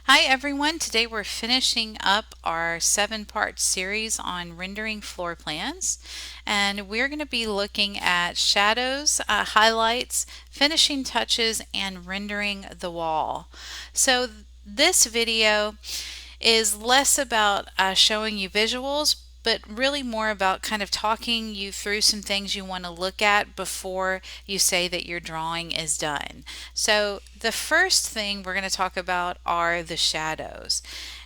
Hi everyone, today we're finishing up our 7-part series on rendering floor plans, and we're going to be looking at shadows, highlights, finishing touches, and rendering the wall. So this video is less about showing you visuals, but really more about kind of talking you through some things you want to look at before you say that your drawing is done. So the first thing we're going to talk about are the shadows.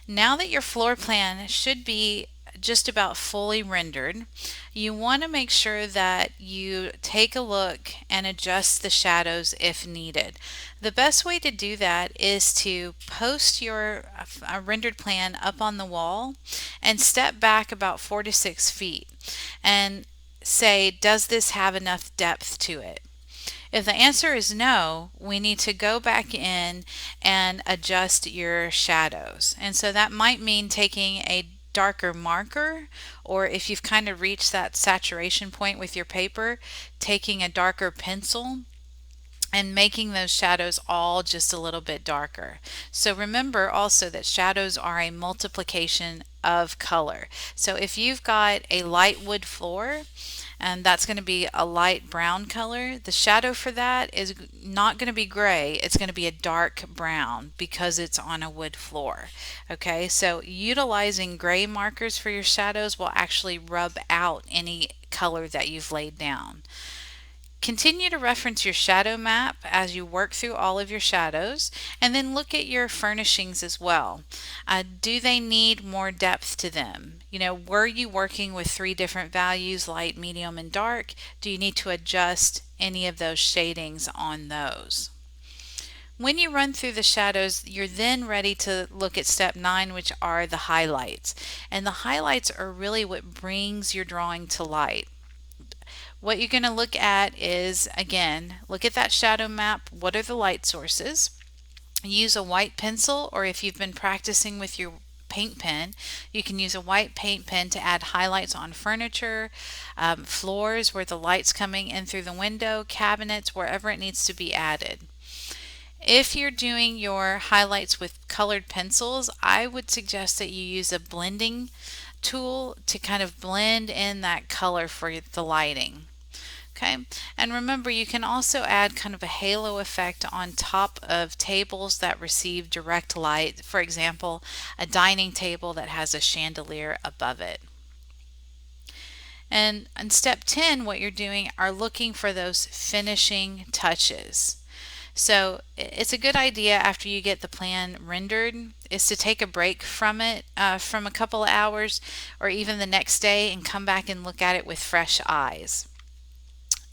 Now that your floor plan should be just about fully rendered, you want to make sure that you take a look and adjust the shadows if needed. The best way to do that is to post your rendered plan up on the wall and step back about 4 to 6 feet and say, does this have enough depth to it? If the answer is no, we need to go back in and adjust your shadows. And so that might mean taking a darker marker, or if you've kind of reached that saturation point with your paper, taking a darker pencil and making those shadows all just a little bit darker. So remember also that shadows are a multiplication of color. So if you've got a light wood floor, and that's going to be a light brown color, the shadow for that is not going to be gray, it's going to be a dark brown because it's on a wood floor. Okay, so utilizing gray markers for your shadows will actually rub out any color that you've laid down. Continue to reference your shadow map as you work through all of your shadows, and then look at your furnishings as well. Do they need more depth to them? Were you working with 3 different values, light, medium, and dark? Do you need to adjust any of those shadings on those? When you run through the shadows, you're then ready to look at step 9, which are the highlights. And the highlights are really what brings your drawing to light. What you're going to look at is, again, look at that shadow map. What are the light sources? Use a white pencil, or if you've been practicing with your paint pen, you can use a white paint pen to add highlights on furniture, floors where the light's coming in through the window, cabinets, wherever it needs to be added. If you're doing your highlights with colored pencils, I would suggest that you use a blending tool to kind of blend in that color for the lighting. Okay, and remember, you can also add kind of a halo effect on top of tables that receive direct light. For example, a dining table that has a chandelier above it. And in step 10, what you're doing are looking for those finishing touches. So it's a good idea after you get the plan rendered is to take a break from it from a couple of hours or even the next day and come back and look at it with fresh eyes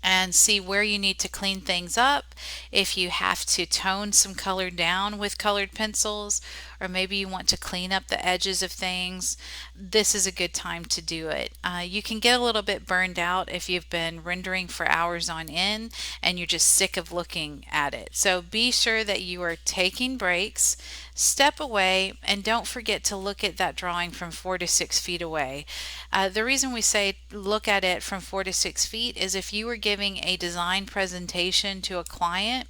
and see where you need to clean things up, if you have to tone some color down with colored pencils, or maybe you want to clean up the edges of things. This is a good time to do it. You can get a little bit burned out if you've been rendering for hours on end and you're just sick of looking at it. So be sure that you are taking breaks, step away, and don't forget to look at that drawing from 4 to 6 feet away. The reason we say look at it from 4 to 6 feet is if you were giving a design presentation to a client,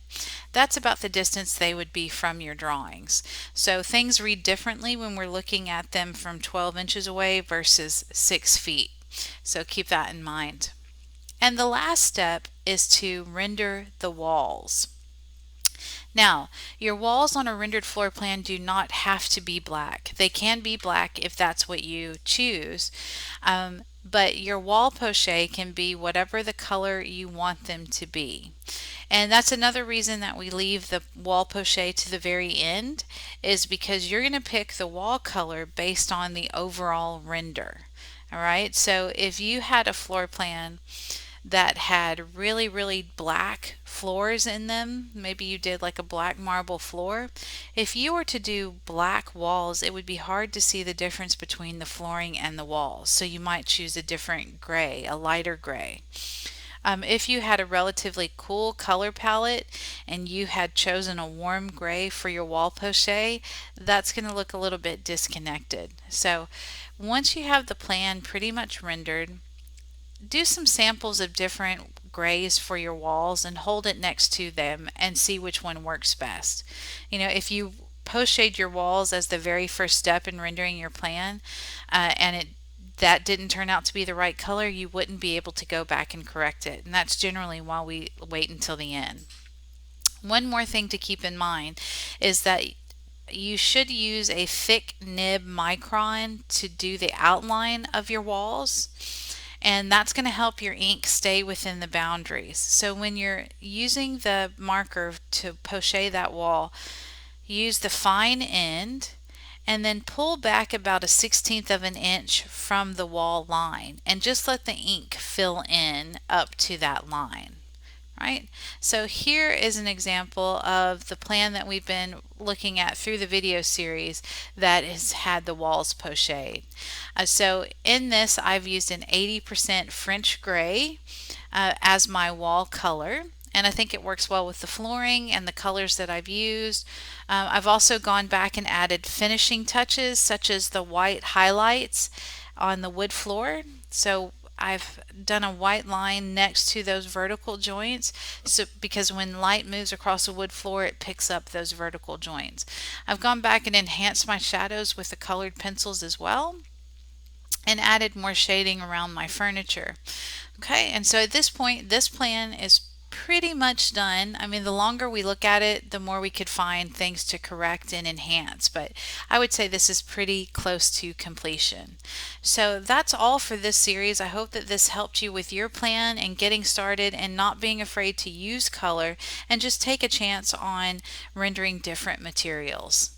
that's about the distance they would be from your drawings. So things read differently when we're looking at them from 12 inches away versus 6 feet. So keep that in mind. And the last step is to render the walls. Now, your walls on a rendered floor plan do not have to be black. They can be black if that's what you choose, but your wall pochette can be whatever the color you want them to be. And that's another reason that we leave the wall pochette to the very end, is because you're going to pick the wall color based on the overall render. All right, so if you had a floor plan that had really black floors in them, maybe you did like a black marble floor, if you were to do black walls, it would be hard to see the difference between the flooring and the walls. So you might choose a different gray, a lighter gray. If you had a relatively cool color palette and you had chosen a warm gray for your wall pochette, that's going to look a little bit disconnected. So once you have the plan pretty much rendered, do some samples of different grays for your walls and hold it next to them and see which one works best. If you pochade your walls as the very first step in rendering your plan, and that didn't turn out to be the right color, you wouldn't be able to go back and correct it. And that's generally why we wait until the end. One more thing to keep in mind is that you should use a thick nib micron to do the outline of your walls, and that's going to help your ink stay within the boundaries. So when you're using the marker to poche that wall, use the fine end and then pull back about a 1/16 of an inch from the wall line and just let the ink fill in up to that line. Right? So here is an example of the plan that we've been looking at through the video series that has had the walls pocheted. So in this, I've used an 80% French gray as my wall color, and I think it works well with the flooring and the colors that I've used. I've also gone back and added finishing touches such as the white highlights on the wood floor. So I've done a white line next to those vertical joints, so because when light moves across the wood floor it picks up those vertical joints. I've gone back and enhanced my shadows with the colored pencils as well, and added more shading around my furniture. Okay, and so at this point this plan is pretty much done. I mean, the longer we look at it, the more we could find things to correct and enhance, but I would say this is pretty close to completion. So that's all for this series. I hope that this helped you with your plan and getting started and not being afraid to use color and just take a chance on rendering different materials.